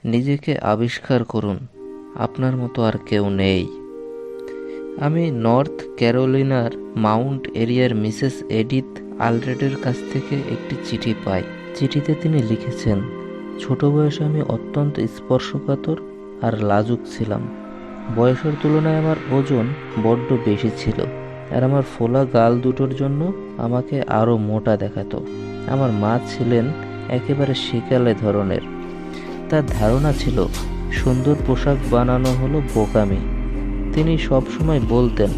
নিজেকে আবিষ্কার করুন, আপনার মতো আর কেউ নেই। আমি নর্থ ক্যারোলিনার মাউন্ট এরিয়ার মিসেস এডিথ আলরেডের কাছ থেকে একটি চিঠি পাই। চিঠিতে তিনি লিখেছেন, ছোট বয়সে আমি অত্যন্ত স্পর্শকাতর আর লাজুক ছিলাম। বয়সের তুলনায় আমার ওজন বড্ড বেশি ছিল, আর আমার ফোলা গাল দুটোর জন্য আমাকে আরও মোটা দেখাতো। আমার মা ছিলেন একেবারে শিকালে ধরনের। তার ধারণা ছিল সুন্দর পোশাক বানানো হলো বোকামি। তিনি সবসময় বলতেন,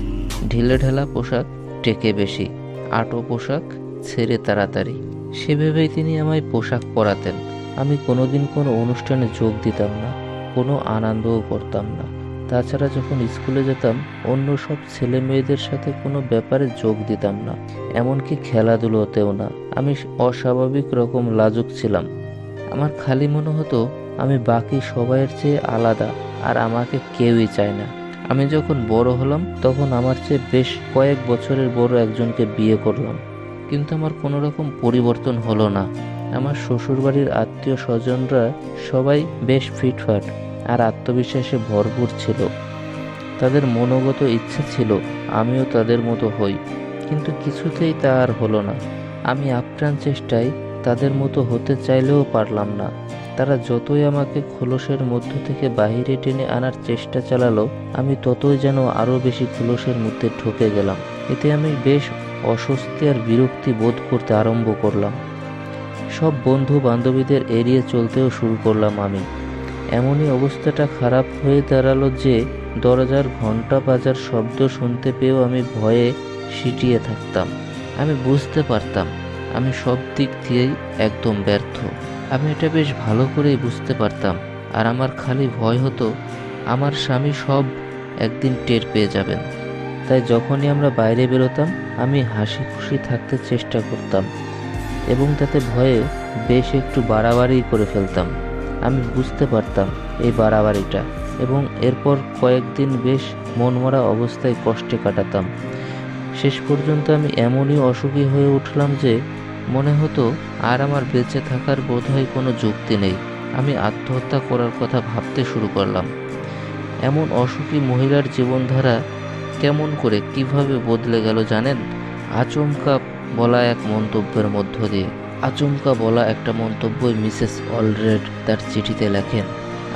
ঢিলেঢালা পোশাক টেকে বেশি, আঁটো পোশাক ছেড়ে তাড়াতাড়ি। সেভাবেই তিনি আমায় পোশাক পরাতেন। আমি কোনোদিন কোনো অনুষ্ঠানে যোগ দিতাম না, কোনো আনন্দও করতাম না। তাছাড়া যখন স্কুলে যেতাম, অন্য সব ছেলে মেয়েদের সাথে কোনো ব্যাপারে যোগ দিতাম না, এমনকি খেলাধুলোতেও না। আমি অস্বাভাবিক রকম লাজুক ছিলাম। আমার খালি মনে হতো আমি বাকি সবাইয়ের চেয়ে আলাদা, আর আমাকে কেউই চায় না। আমি যখন বড় হলাম, তখন আমার চেয়ে বেশ কয়েক বছরের বড় একজনকে বিয়ে করলাম, কিন্তু আমার কোনো রকম পরিবর্তন হলো না। আমার শ্বশুরবাড়ির আত্মীয় স্বজনরা সবাই বেশ ফিটফাট আর আত্মবিশ্বাসে ভরপুর ছিল। তাদের মনোগত ইচ্ছে ছিল আমিও তাদের মতো হই, কিন্তু কিছুতেই তা আর হলো না। আমি আপ্রাণ চেষ্টায় তাদের মতো হতে চাইলেও পারলাম না। তারা যতই আমাকে খোলসের মধ্য থেকে বাহিরে টেনে আনার চেষ্টা চালালো, আমি ততই যেন আরও বেশি খোলসের মধ্যে ঢুকে গেলাম। এতে আমি বেশ অস্বস্তি আর বিরক্তি বোধ করতে আরম্ভ করলাম। সব বন্ধু বান্ধবীদের এড়িয়ে চলতেও শুরু করলাম আমি। এমনই অবস্থাটা খারাপ হয়ে দাঁড়ালো যে দরজার ঘন্টা বাজার শব্দ শুনতে পেয়েও আমি ভয়ে সিটিয়ে থাকতাম। আমি বুঝতে পারতাম আমি সব দিক দিয়েই একদম ব্যর্থ। আমি এটা বেশ ভালো করেই বুঝতে পারতাম, আর আমার খালি ভয় হতো আমার স্বামী সব একদিন টের পেয়ে যাবেন। তাই যখনই আমরা বাইরে বেরোতাম, আমি হাসি খুশি থাকতে চেষ্টা করতাম, এবং তাতে ভয়ে বেশ একটু বাড়াবাড়ি করে ফেলতাম। আমি বুঝতে পারতাম এই বাড়াবাড়িটা, এবং এরপর কয়েকদিন বেশ মনমরা অবস্থায় কষ্টে কাটাতাম। শেষ পর্যন্ত আমি এমনই অসুখী হয়ে উঠলাম যে মনে হতো আর আমার বেঁচে থাকার বোধহয় কোনো যুক্তি নেই। আমি আত্মহত্যা করার কথা ভাবতে শুরু করলাম। এমন অসুখী মহিলার জীবনধারা কেমন করে কিভাবে বদলে গেল জানেন? আচমকা বলা এক মন্তব্যের মধ্য দিয়ে। আচমকা বলা একটা মন্তব্যই মিসেস অলরেড তার চিঠিতে লেখেন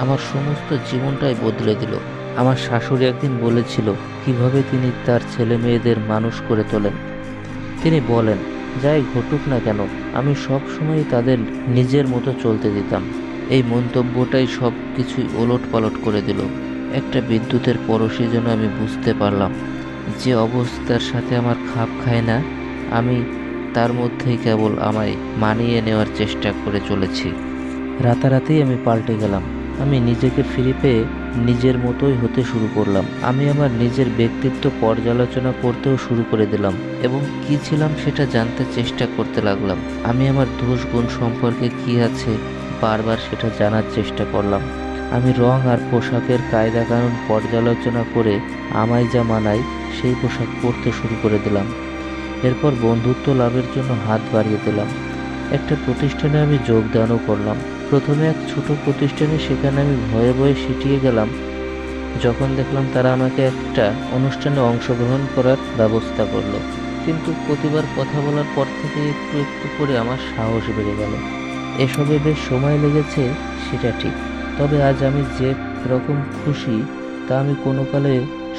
আমার সমস্ত জীবনটাই বদলে দিল। আমার শাশুড়ি একদিন বলেছিল কিভাবে তিনি তার ছেলে মেয়েদের মানুষ করে তোলেন। তিনি বলেন, যাই ঘটুক না কেন, আমি সব সময় তাদের নিজের মতো চলতে দিতাম। এই মন্তব্যটাই সব কিছুই ওলট পালট করে দিল। একটা বিদ্যুতের পরশে যেন আমি বুঝতে পারলাম যে অবস্থার সাথে আমার খাপ খায় না, আমি তার মধ্যেই কেবল আমায় মানিয়ে নেওয়ার চেষ্টা করে চলেছি। রাতারাতি আমি পাল্টে গেলাম। আমি নিজেকে ফিরে পেয়ে নিজের মতোই হতে শুরু করলাম। আমি আমার নিজের ব্যক্তিত্ব পর্যালোচনা করতেও শুরু করে দিলাম, এবং কি ছিলাম সেটা জানতে চেষ্টা করতে লাগলাম। আমি আমার দোষ গুণ সম্পর্কে কি আছে বারবার সেটা জানার চেষ্টা করলাম। আমি রং আর পোশাকের কায়দা কানুন পর্যালোচনা করে আমায় যা মানায় সেই পোশাক পরতে শুরু করে দিলাম। এরপর বন্ধুত্ব লাভের জন্য হাত বাড়িয়ে দিলাম। একটা প্রতিষ্ঠানে আমি যোগদানও করলাম। প্রথমে এক ছোট প্রতিষ্ঠানে, সেখানে আমি ভয়ে ভয়ে সিটিয়ে গেলাম যখন দেখলাম তারা আমাকে একটা অনুষ্ঠানে অংশগ্রহণ করার ব্যবস্থা করলো। কিন্তু প্রতিবার কথা বলার পর থেকে একটু একটু করে আমার সাহস বেড়ে গেল। এসবে বেশ সময় লেগেছে সেটা ঠিক, তবে আজ আমি যে রকম খুশি তা আমি কোনো কালে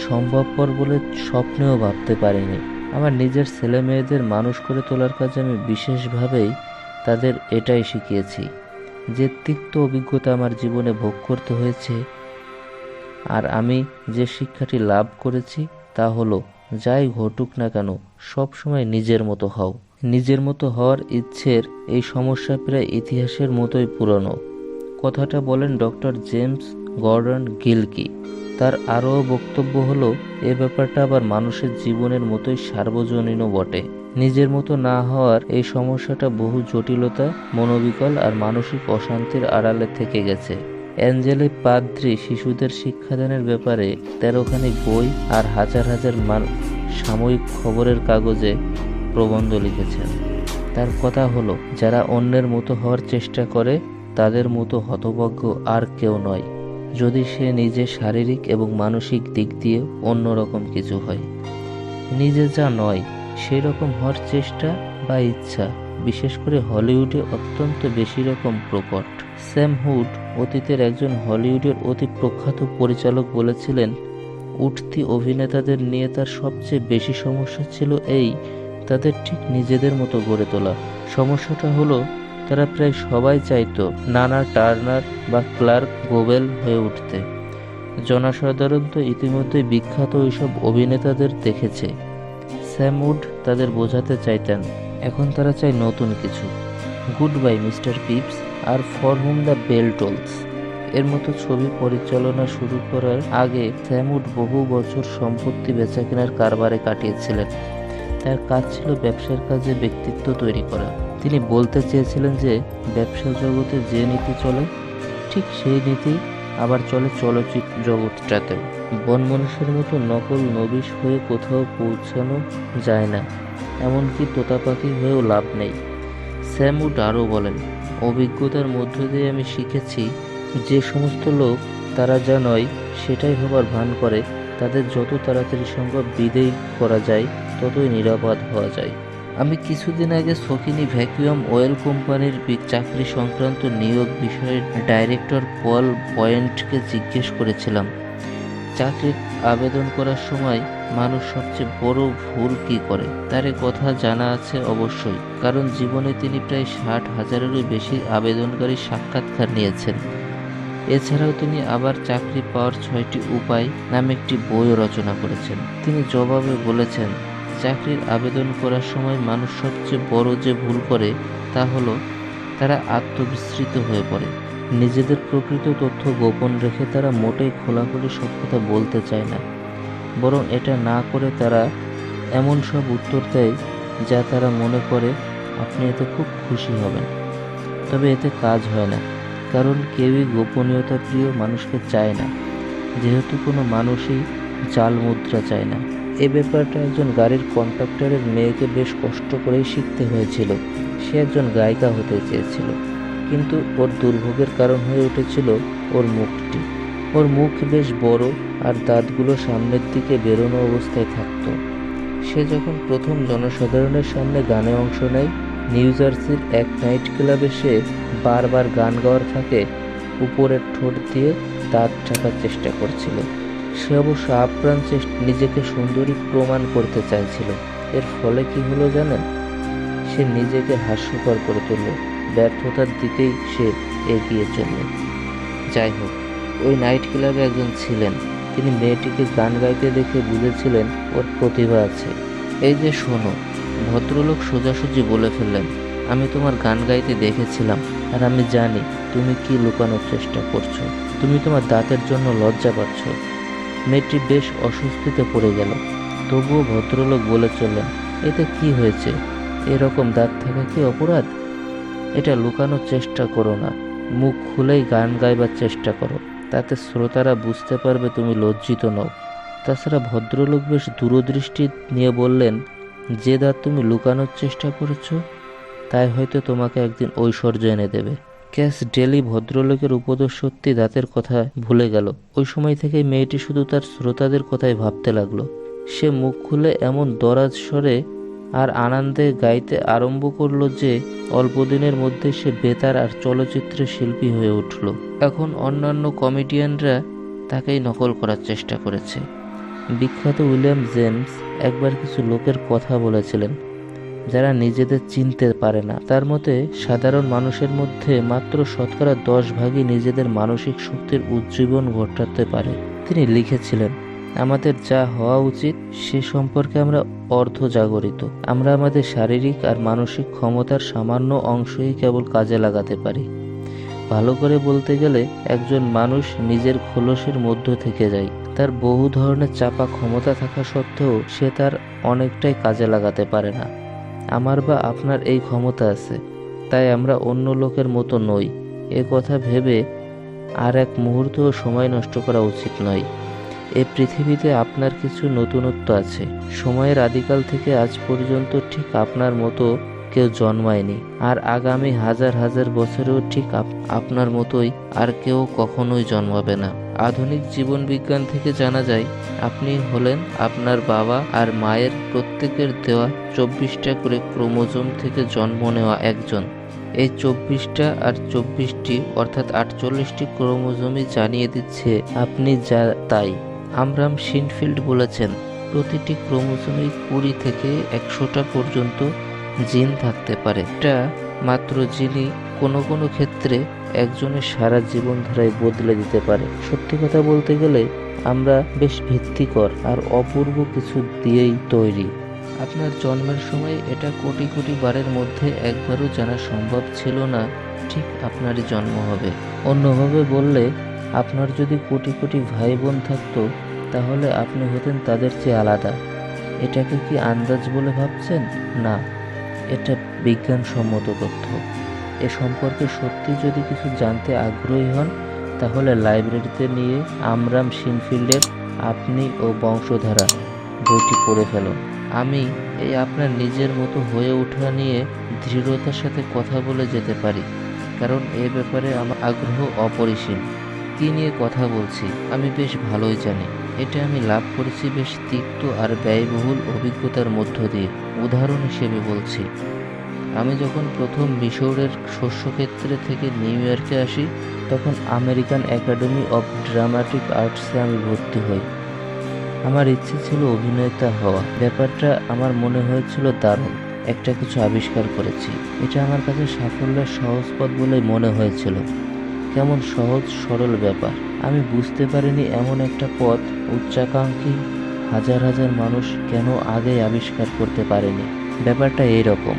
সম্ভবপর বলে স্বপ্নেও ভাবতে পারিনি। আমার নিজের ছেলে মেয়েদের মানুষ করে তোলার কাজে আমি বিশেষভাবেই তাদের এটাই শিখিয়েছি। যে তিক্ত অভিজ্ঞতা আমার জীবনে ভোগ করতে হয়েছে, আর আমি যে শিক্ষাটি লাভ করেছি তা হলো, যাই ঘটুক না কেন সব সময় নিজের মতো হও। নিজের মতো হওয়ার ইচ্ছের এই সমস্যা প্রায় ইতিহাসের মতোই পুরনো। কথাটা বলেন ডক্টর জেমস গর্ডন গিলকি। তার আরও বক্তব্য হলো, এ ব্যাপারটা আবার মানুষের জীবনের মতোই সার্বজনীনও বটে। নিজের মতো না হওয়ার এই সমস্যাটা বহু জটিলতা, মনোবিকল আর মানসিক অশান্তির আড়ালে থেকে গেছে। অ্যাঞ্জেলি পাদ্রি শিশুদের শিক্ষাদানের ব্যাপারে 13খানি বই আর হাজার হাজার সাময়িক খবরের কাগজে প্রবন্ধ লিখেছেন। তার কথা হলো, যারা অন্যের মতো হওয়ার চেষ্টা করে তাদের মতো হতভাগ্য আর কেউ নয়, যদি সে নিজে শারীরিক এবং মানসিক দিক দিয়ে অন্যরকম কিছু হয়। নিজে যা নয় সেই রকম হওয়ার চেষ্টা বা ইচ্ছা বিশেষ করে হলিউডে অত্যন্ত বেশি রকম প্রকট। স্যাম হুড, অতীতের একজন হলিউডের অতি প্রখ্যাত পরিচালক, বলেছিলেন উঠতি অভিনেতাদের নিয়ে তার সবচেয়ে বেশি সমস্যা ছিল এই, তাদের ঠিক নিজেদের মতো গড়ে তোলা। সমস্যাটা হলো তারা প্রায় সবাই চাইতো নানা টার্নার বা ক্লার্ক গোবেল হয়ে উঠতে। জনসাধারণ তো ইতিমধ্যেই বিখ্যাত ওইসব অভিনেতাদের দেখেছে। স্যাম উড তাদের বোঝাতে চাইতেন এখন তারা চায় নতুন কিছু। গুড বাই মিস্টার পিপস আর for whom the bell tolls এর মতো ছবি পরিচালনা শুরু করার আগে স্যাম উড বহু বছর সম্পত্তি বেচাকেনার কারবারে কাটিয়েছিলেন। তার কাজ ছিল ব্যবসার কাজে ব্যক্তিত্ব তৈরি করা। তিনি বলতে চেয়েছিলেন যে ব্যবসা জগতে যে নীতি চলে ঠিক সেই নীতি আবার চলে চলচ্চিত্র জগৎটাতেও। বন মানুষের মতো নকল নবিশ হয়ে কোথাও পৌঁছানো যায় না, এমনকি তোতা পাখি হয়েও লাভ নেই। স্যাম উড আরও বলেন, অভিজ্ঞতার মধ্য দিয়ে আমি শিখেছি যে সমস্ত লোক তারা যা নয় সেটাই হবার ভান করে তাদের যত তাড়াতাড়ি সম্ভব বিদেয় করা যায় ততই নিরাপদ হওয়া যায়। আমি কিছুদিন আগে সকিনি ভ্যাকুয়াম অয়েল কোম্পানির চাকরি সংক্রান্ত নিয়োগ বিষয়ে ডাইরেক্টর পল পয়েন্টকে জিজ্ঞেস করেছিলাম, চাকরির আবেদন করার সময় মানুষ সবচেয়ে বড় ভুল কী করে। তার কথা জানা আছে অবশ্যই, কারণ জীবনে তিনি প্রায় 60,000-এরও বেশি আবেদনকারী সাক্ষাৎকার নিয়েছেন। এছাড়াও তিনি আবার চাকরি পাওয়ার 6টি উপায় নামে একটি বইও রচনা করেছেন। তিনি জবাবে বলেছেন, চাকরির আবেদন করার সময় মানুষ সবচেয়ে বড় যে ভুল করে তা হলো তারা আত্মবিস্মৃত হয়ে পড়ে। নিজেদের প্রকৃত তথ্য গোপন রেখে তারা মোটেই খোলাখুলি সব কথা বলতে চায় না, বরং এটা না করে তারা এমন সব উত্তর দেয় যা তারা মনে করে আপনি এতে খুব খুশি হবেন। তবে এতে কাজ হয় না, কারণ কেউই গোপনীয়তা প্রিয় মানুষকে চায় না, যেহেতু কোনো মানুষই জাল মুদ্রা চায় না। এ ব্যাপারটা একজন গাড়ির কন্ট্রাক্টরের মেয়েকে বেশ কষ্ট করেই শিখতে হয়েছিল। সে একজন গায়িকা হতে চেয়েছিল, কিন্তু ওর দুর্ভোগের কারণ হয়ে উঠেছিল ওর মুখটি। ওর মুখ বেশ বড় আর দাঁতগুলো সামনের দিকে বেরোনো অবস্থায় থাকতো। সে যখন প্রথম জনসাধারণের সামনে গানে অংশ নেয়, নিউ জার্সির এক নাইট ক্লাবে সে বারবার গান গাওয়ার ফাঁকে উপরের ঠোঁট দিয়ে দাঁত ঢাকার চেষ্টা করছিল। সে অবশ্য আপ্রাণ নিজেকে সুন্দরী প্রমাণ করতে চাইছিল। এর ফলে কি হলো জানেন? সে নিজেকে হাস্যকর করে তুলল, ব্যর্থতার দিকেই সে এগিয়ে চলল। যাই হোক, ওই নাইট ক্লাবে একজন ছিলেন, তিনি মেয়েটিকে গান গাইতে দেখে বুঝেছিলেন ওর প্রতিভা আছে। এই যে শোনো, ভদ্রলোক সোজাসুজি বলে ফেললেন, আমি তোমার গান গাইতে দেখেছিলাম আর আমি জানি তুমি কি লুকানোর চেষ্টা করছো। তুমি তোমার দাঁতের জন্য লজ্জা পাচ্ছ। মেয়েটি বেশ অস্বস্তিতে পড়ে গেল, তবুও ভদ্রলোক বলে চললেন, এতে কি হয়েছে? এরকম দাঁত থাকা কি অপরাধ? এটা লুকানোর চেষ্টা করো না, মুখ খুলেই গান গাইবার চেষ্টা করো, তাতে শ্রোতারা বুঝতে পারবে তুমি লজ্জিত নও। তাছাড়া ভদ্রলোক বেশ দূরদৃষ্টি নিয়ে বললেন, যে দাঁত তুমি লুকানোর চেষ্টা করেছো তাই হয়তো তোমাকে একদিন ঐশ্বর্য এনে দেবে। ক্যাশ ডেলি ভদ্রলোকের উপদেশ সত্যি দাঁতের কথা ভুলে গেল। ওই সময় থেকে মেয়েটি শুধু তার শ্রোতাদের কথাই ভাবতে লাগলো। সে মুখ খুলে এমন দরাজ স্বরে আর আনন্দে গাইতে আরম্ভ করলো যে অল্পদিনের মধ্যে সে বেতার আর চলচ্চিত্রের শিল্পী হয়ে উঠল। এখন অন্যান্য কমেডিয়ানরা তাকেই নকল করার চেষ্টা করেছে। বিখ্যাত উইলিয়াম জেমস একবার কিছু লোকের কথা বলেছিলেন যারা নিজেদের চিনতে পারে না। তার মতে সাধারণ মানুষের মধ্যে মাত্র 10% নিজেদের মানসিক শক্তির উজ্জীবন ঘটাতে পারে। তিনি লিখেছিলেন, আমাদের যা হওয়া উচিত সে সম্পর্কে আমরা অর্ধজাগরিত। আমরা আমাদের শারীরিক আর মানসিক ক্ষমতার সামান্য অংশই কেবল কাজে লাগাতে পারি। ভালো করে বলতে গেলে একজন মানুষ নিজের খোলসের মধ্য থেকে যায়। তার বহু ধরনের চাপা ক্ষমতা থাকা সত্ত্বেও সে তার অনেকটাই কাজে লাগাতে পারে না। আমার বা আপনার এই ক্ষমতা আছে, তাই আমরা অন্য লোকের মতো নই। এ কথা ভেবে আর এক মুহূর্তও সময় নষ্ট করা উচিত নয়। এ পৃথিবীতে আপনার কিছু নতুনত্ব আছে। সময়ের আদিকাল থেকে আজ পর্যন্ত ঠিক আপনার মতো কেউ জন্মায়নি, আর আগামী হাজার হাজার বছরেও ঠিক আপনার মতোই আর কেউ কখনোই জন্মাবে না। আধুনিক জীবন বিজ্ঞান থেকে জানা যায় আপনি হলেন আপনার বাবা আর মায়ের প্রত্যেকের দেওয়া 24টা করে ক্রোমোজোম থেকে জন্ম নেওয়া একজন। এই 24টা আর 24টি অর্থাৎ 48টি ক্রোমোজোমই জানিয়ে দিচ্ছে আপনি যা তাই। আমরাম শিনফিল্ড বলেছেন, প্রতিটি ক্রোমোজোমে 20 থেকে 100টা পর্যন্ত জিন থাকতে পারে। এটা মাত্র জিনই কোনো কোনো ক্ষেত্রে একজনের সারা জীবনধারায় বদলে দিতে পারে। সত্যি কথা বলতে গেলে আমরা বেশ ভিত্তিকর আর অপূর্ব কিছু দিয়েই তৈরি। আপনার জন্মের সময় এটা কোটি কোটি বারের মধ্যে একবারও জানা সম্ভব ছিল না ঠিক আপনারই জন্ম হবে। অন্যভাবে বললে, আপনার যদি কোটি কোটি ভাই বোন থাকতো তাহলে আপনি হতেন তাদের চেয়ে আলাদা। এটাকে কি আন্দাজ বলে ভাবছেন? না, এটা বিজ্ঞানসম্মত তথ্য। এ সম্পর্কে সত্যি যদি কিছু জানতে আগ্রহী হন তাহলে লাইব্রেরিতে নিয়ে আমরাম শিনফিল্ডের আপনি ও বংশধারা বইটি পড়ে ফেলুন। আমি এই আপনার নিজের মতো হয়ে ওঠা নিয়ে দৃঢ়তার সাথে কথা বলে যেতে পারি, কারণ এ ব্যাপারে আমার আগ্রহ অপরিসীম। কী নিয়ে কথা বলছি আমি বেশ ভালোই জানি। এটা আমি লাভ করেছি বেশ তিক্ত আর ব্যয়বহুল অভিজ্ঞতার মধ্য দিয়ে। উদাহরণ হিসেবে বলছি, আমি যখন প্রথম মিশরের শস্যক্ষেত্রে থেকে নিউ ইয়র্কে আসি তখন আমেরিকান একাডেমি অফ ড্রামাটিক আর্টসে আমি ভর্তি হই। আমার ইচ্ছে ছিল অভিনেতা হওয়া। ব্যাপারটা আমার মনে হয়েছিল দারুণ, একটা কিছু আবিষ্কার করেছি। এটা আমার কাছে সাফল্যের সহজ পথ বলেই মনে হয়েছিল। কেমন সহজ সরল ব্যাপার। আমি বুঝতে পারিনি এমন একটা পথ উচ্চাকাঙ্ক্ষী হাজার হাজার মানুষ কেন আগে আবিষ্কার করতে পারেনি। ব্যাপারটা এইরকম,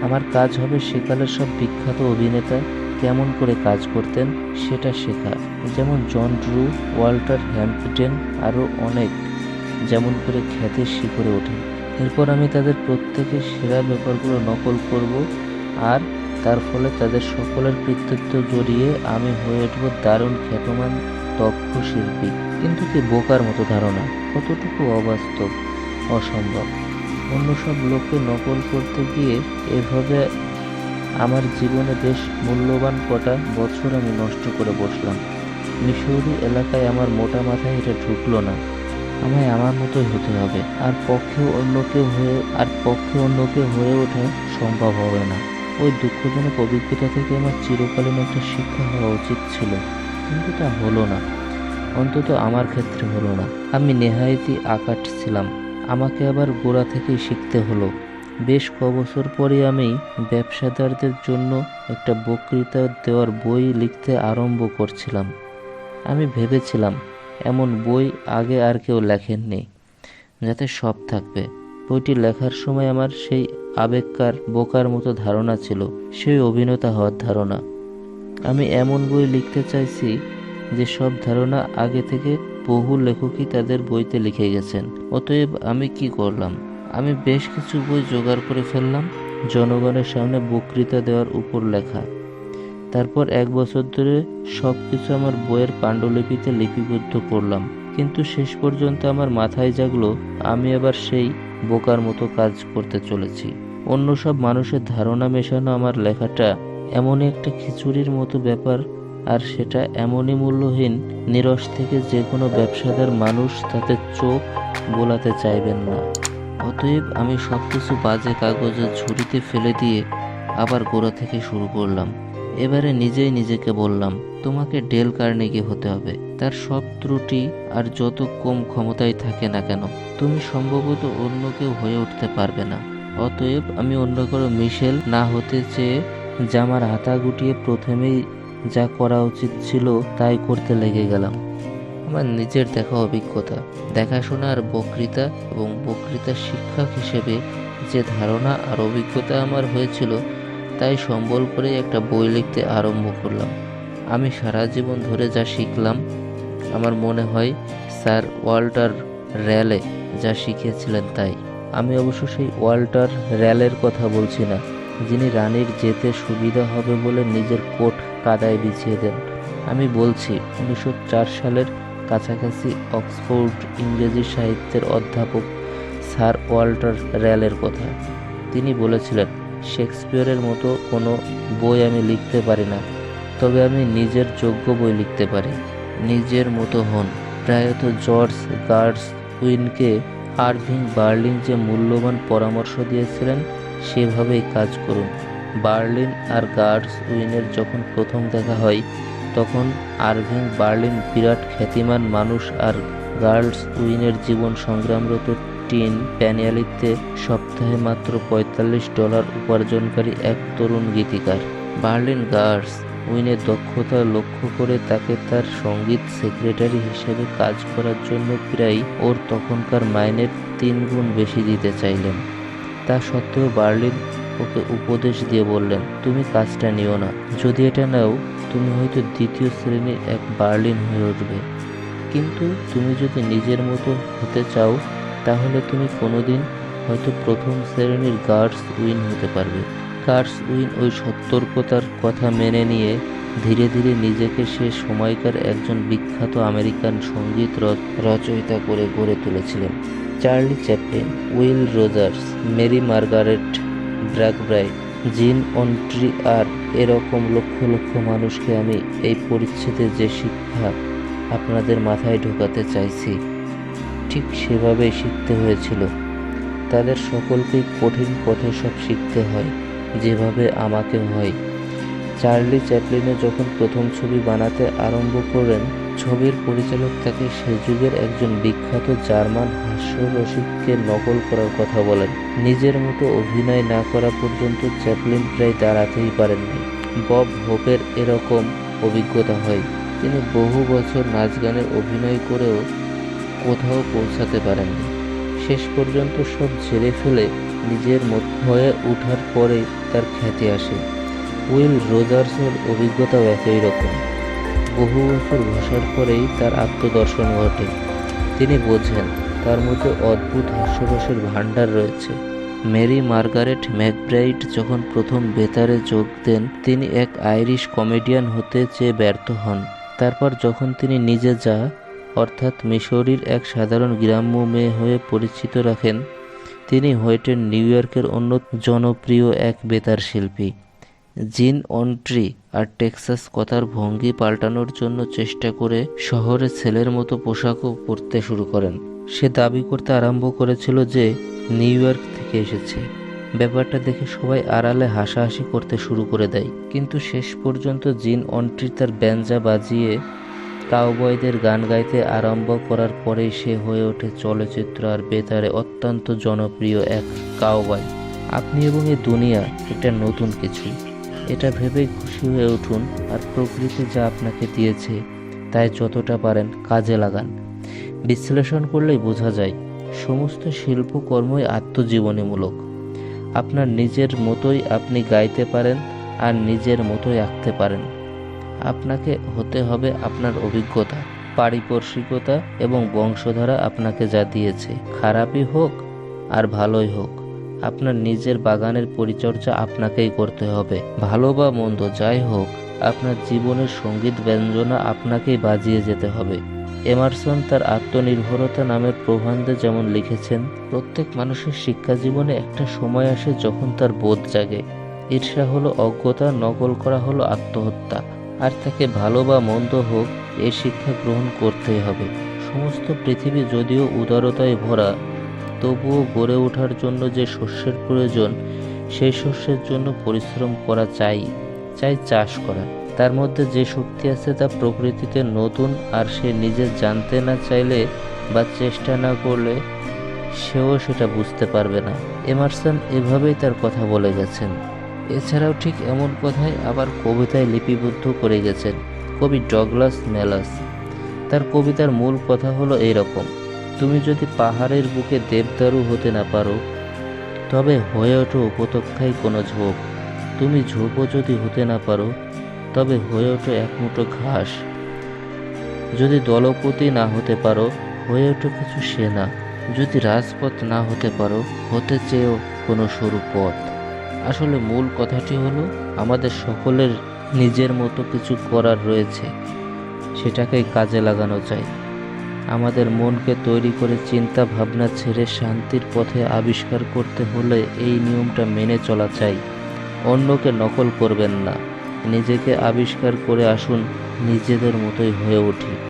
আমার কাজ হবে সেকালের সব বিখ্যাত অভিনেতা কেমন করে কাজ করতেন সেটা শেখা। যেমন জন ড্রু, ওয়াল্টার হ্যাম্পডেন, আরও অনেক যেমন করে খ্যাতির শিখরে ওঠেন। এরপর আমি তাদের প্রত্যেকের সেরা ব্যাপারগুলো নকল করব, আর তার ফলে তাদের সকলের কৃতিত্ব জড়িয়ে আমি হয়ে উঠব দারুণ খ্যাতমান দক্ষ শিল্পী। কিন্তু কি বোকার মতো ধারণা, কতটুকু অবাস্তব, অসম্ভব। অন্য সব লোককে নকল করতে গিয়ে এভাবে আমার জীবনে বেশ মূল্যবান কটা বছর আমি নষ্ট করে বসলাম। মিশরি এলাকায় আমার মোটা মাথায় এটা ঢুকলো না। আমায় আমার মতোই হতে হবে, আর পক্ষে অন্য কেউ হয়ে ওঠা সম্ভব হবে না। ওই দুঃখজনক অভিজ্ঞতা থেকে আমার চিরকালীন একটা শিক্ষা হওয়া উচিত ছিল, কিন্তু তা হলো না। অন্তত আমার ক্ষেত্রে হলো না। আমি নেহায়েতই আকাট ছিলাম। আমাকে আবার গোড়া থেকেই শিখতে হলো। বেশ কবছর পরে আমি ব্যবসাদারদের জন্য একটা বক্তৃতা দেওয়ার বই লিখতে আরম্ভ করছিলাম। আমি ভেবেছিলাম এমন বই আগে আর কেউ লেখেননি, যাতে সব থাকবে। বইটি লেখার সময় আমার সেই আবেগকার বোকার মতো ধারণা ছিল, সেই অভিনেতা হওয়ার ধারণা। আমি এমন বই লিখতে চাইছি যে সব ধারণা আগে থেকে বহু লেখকই তাদের বইতে লিখে গেছেন। অতএব আমি কি করলাম, আমি বেশ কিছু বই জোগাড় করে ফেললাম জনগণের সামনে বক্তৃতা দেওয়ার উপর লেখা। তারপর 1 বছর ধরে সব কিছু আমার বইয়ের পাণ্ডুলিপিতে লিপিবদ্ধ করলাম। কিন্তু শেষ পর্যন্ত আমার মাথায় জাগলো আমি আবার সেই বোকার মতো কাজ করতে চলেছি। অন্য সব মানুষের ধারণা মেশানো আমার লেখাটা এমনই একটা খিচুড়ির মতো ব্যাপার, আর সেটা এমনই মূল্যহীন, নিরস থেকে যে কোনো ব্যবসাদার মানুষ তাতে চোখ বোলাতে চাইবেন না। অতএব আমি সব কিছু বাজে কাগজের ঝুড়িতে ফেলে দিয়ে আবার গোড়া থেকে শুরু করলাম। এবারে নিজেই নিজেকে বললাম, তোমাকে ডেল কার্নেগি হতে হবে। তার সব ত্রুটি আর যত কম ক্ষমতাই থাকে না কেন, তুমি সম্ভবত অন্য কেউ হয়ে উঠতে পারবে না। অতএব আমি অন্য কারো মিশেল না হতে চেয়ে জামার হাতা গুটিয়ে প্রথমেই যা করা উচিত ছিল তাই করতে লেগে গেলাম। আমার নিজের দেখা অভিজ্ঞতা, দেখাশোনা আর বক্তৃতা এবং বক্তৃতার শিক্ষক হিসেবে যে ধারণা আর অভিজ্ঞতা আমার হয়েছিল তাই সম্বল করে একটা বই লিখতে আরম্ভ করলাম। আমি সারা জীবন ধরে যা শিখলাম, আমার মনে হয় স্যার ওয়াল্টার র্যালে যা শিখিয়েছিলেন তাই। আমি অবশ্য সেই ওয়াল্টার র্যালের কথা বলছি না, যিনি রানীর যেতে সুবিধা হবে বলে নিজের কোট কাদায় বিছিয়ে দেন। আমি বলছি 1904 সালের কাছাকাছি অক্সফোর্ড ইংরেজি সাহিত্যের অধ্যাপক স্যার ওয়াল্টার র্যালের কথা। তিনি বলেছিলেন, শেক্সপিয়রের মতো কোনো বই আমি লিখতে পারি না, তবে আমি নিজের যোগ্য বই লিখতে পারি। নিজের মতো হন। প্রায়ত জর্জ গার্সউইনকে আরভিং বার্লিন যে মূল্যবান পরামর্শ দিয়েছিলেন সেভাবেই কাজ করুন। বার্লিন আর গার্সউইনের যখন প্রথম দেখা হয় তখন আরভিং বার্লিন বিরাট খ্যাতিমান মানুষ আর গার্সউইনের জীবন সংগ্রামরত টিন প্যানিয়ালিতে সপ্তাহে মাত্র $45 উপার্জনকারী এক তরুণ গীতিকার। বার্লিন গার্সউইনের দক্ষতা লক্ষ্য করে তাকে তার সঙ্গীত সেক্রেটারি হিসেবে কাজ করার জন্য প্রায় ওর তখনকার মাইনের 3 গুণ বেশি দিতে চাইলেন। তা সত্ত্বেও বার্লিন ওকে উপদেশ দিয়ে বললেন, তুমি কাজটা নিও না। যদি এটা নাও তুমি হয়তো দ্বিতীয় শ্রেণীর এক বার্লিন হয়ে উঠবে, কিন্তু তুমি যদি নিজের মতো হতে চাও তাহলে তুমি কোনোদিন হয়তো প্রথম শ্রেণীর গার্সউইন হতে পারবে। গার্সউইন ওই সতর্কতার কথা মেনে নিয়ে ধীরে ধীরে নিজেকে সে সময়কার একজন বিখ্যাত আমেরিকান সঙ্গীত রচয়িতা করে গড়ে তুলেছিলেন। Charlie Chaplin, Will Rogers, Mary Margaret ব্র্যাকব্রাইট, জিন অন্ট্রি আর এরকম লক্ষ লক্ষ মানুষকে আমি এই পরিচ্ছেদে যে শিক্ষা আপনাদের মাথায় ঢোকাতে চাইছি ঠিক সেভাবেই শিখতে হয়েছিল। তাদের সকলকেই কঠিন পথে সব শিখতে হয়, যেভাবে আমাকে হয়। চার্লি চ্যাপলিনও যখন প্রথম ছবি বানাতে আরম্ভ করেন, ছবির পরিচালক তাকে সে যুগের একজন বিখ্যাত জার্মান হাস্যরসিককে নকল করার কথা বলেন। নিজের মতো অভিনয় না করা পর্যন্ত চ্যাপলিন প্রায় দাঁড়াতেই পারেননি। বব হোপের এরকম অভিজ্ঞতা হয়। তিনি বহু বছর নাচ গানের অভিনয় করেও কোথাও পৌঁছাতে পারেননি। শেষ পর্যন্ত সব ঝেড়ে ফেলে নিজের মতো হয়ে ওঠার পরেই তার খ্যাতি আসে। উইল রজার্সের অভিজ্ঞতাও একই রকম। বহু বছর ঘষার পরেই তার আত্মদর্শন ঘটে। তিনি বোঝেন তার মধ্যে অদ্ভুত হাস্যরসের ভাণ্ডার রয়েছে। মেরি মার্গারেট ম্যাকব্রাইট যখন প্রথম বেতারে যোগ দেন, তিনি এক আইরিশ কমেডিয়ান হতে চেয়ে ব্যর্থ হন। তারপর যখন তিনি নিজে অর্থাৎ মিশরীর এক সাধারণ গ্রাম্য মেয়ে হয়ে পরিচিত রাখেন, তিনি হয়েটেন নিউ ইয়র্কের অন্য জনপ্রিয় এক বেতার শিল্পী। জিন অন্ট্রি আর টেক্সাস কথার ভঙ্গি পাল্টানোর জন্য চেষ্টা করে শহরে ছেলের মতো পোশাকও পরতে শুরু করেন। সে দাবি করতে আরম্ভ করেছিল যে নিউ ইয়র্ক থেকে এসেছে। ব্যাপারটা দেখে সবাই আড়ালে হাসাহাসি করতে শুরু করে দেয়, কিন্তু শেষ পর্যন্ত জিন অন্ট্রি তার ব্যাঞ্জা বাজিয়ে কাউবয়দের গান গাইতে আরম্ভ করার পরেই সে হয়ে ওঠে চলচ্চিত্র আর বেতারে অত্যন্ত জনপ্রিয় এক কাউবয়। আপনি এবং এই দুনিয়া একটা নতুন কিছু, এটা ভেবেই খুশি হয়ে উঠুন আর প্রকৃতি যা আপনাকে দিয়েছে তাই যতটা পারেন কাজে লাগান। বিশ্লেষণ করলেই বোঝা যায় সমস্ত শিল্পকর্মই আত্মজীবনীমূলক। আপনার নিজের মতোই আপনি গাইতে পারেন আর নিজের মতোই আঁকতে পারেন। আপনাকে হতে হবে আপনার অভিজ্ঞতা, পারিপার্শ্বিকতা এবং বংশধারা আপনাকে যা দিয়েছে। খারাপই হোক আর ভালোই হোক, আপনার নিজের বাগানের পরিচর্যা আপনাকেই করতে হবে। ভালো বা মন্দ যাই হোক, আপনার জীবনের সঙ্গীত ব্যঞ্জনা আপনাকেই বাজিয়ে যেতে হবে। এমারসন তার আত্মনির্ভরতা নামের প্রবন্ধে যেমন লিখেছেন, প্রত্যেক মানুষের শিক্ষা জীবনে একটা সময় আসে যখন তার বোধ জাগে। ঈর্ষা হলো অজ্ঞতা, নকল করা হলো আত্মহত্যা, আর তাকে ভালো বা মন্দ হোক এই শিক্ষা গ্রহণ করতেই হবে। সমস্ত পৃথিবী যদিও উদারতায় ভরা, তবুও গড়ে ওঠার জন্য যে শস্যের প্রয়োজন সেই শস্যের জন্য পরিশ্রম করা চাই চাষ করা। তার মধ্যে যে শক্তি আছে তা প্রকৃতিতে নতুন, আর সে নিজে জানতে না চাইলে বা চেষ্টা না করলে সেও সেটা বুঝতে পারবে না। এমারসন এভাবেই তার কথা বলে গেছেন। এছাড়াও ঠিক এমন কথাই আবার কবিতায় লিপিবদ্ধ করে গেছেন কবি ডগলাস ম্যালাস। তার কবিতার মূল কথা হলো এইরকম: তুমি যদি পাহাড়ের বুকে দেবদারু হতে না পারো, তবে হয়ে ওঠো উপত্যকায় কোনো ঝোপ। তুমি ঝোপও যদি হতে না পারো, তবে হয়ে ওঠো এক মুঠো ঘাস। যদি দলপতি না হতে পারো, হয়ে ওঠো কিছু সেনা। যদি রাজপথ না হতে পারো, হতে চেয়েও কোনো সরু পথ। আসলে মূল কথাটি হলো আমাদের সকলের নিজের মতো কিছু করার রয়েছে, সেটাকেই কাজে লাগানো চাই। আমাদের মনকে তৈরি করে চিন্তা ভাবনা ছেড়ে শান্তির পথে আবিষ্কার করতে হলে এই নিয়মটা মেনে চলা চাই। অন্যকে নকল করবেন না, নিজেকে আবিষ্কার করে আসুন, নিজেদের মতোই হয়ে উঠি।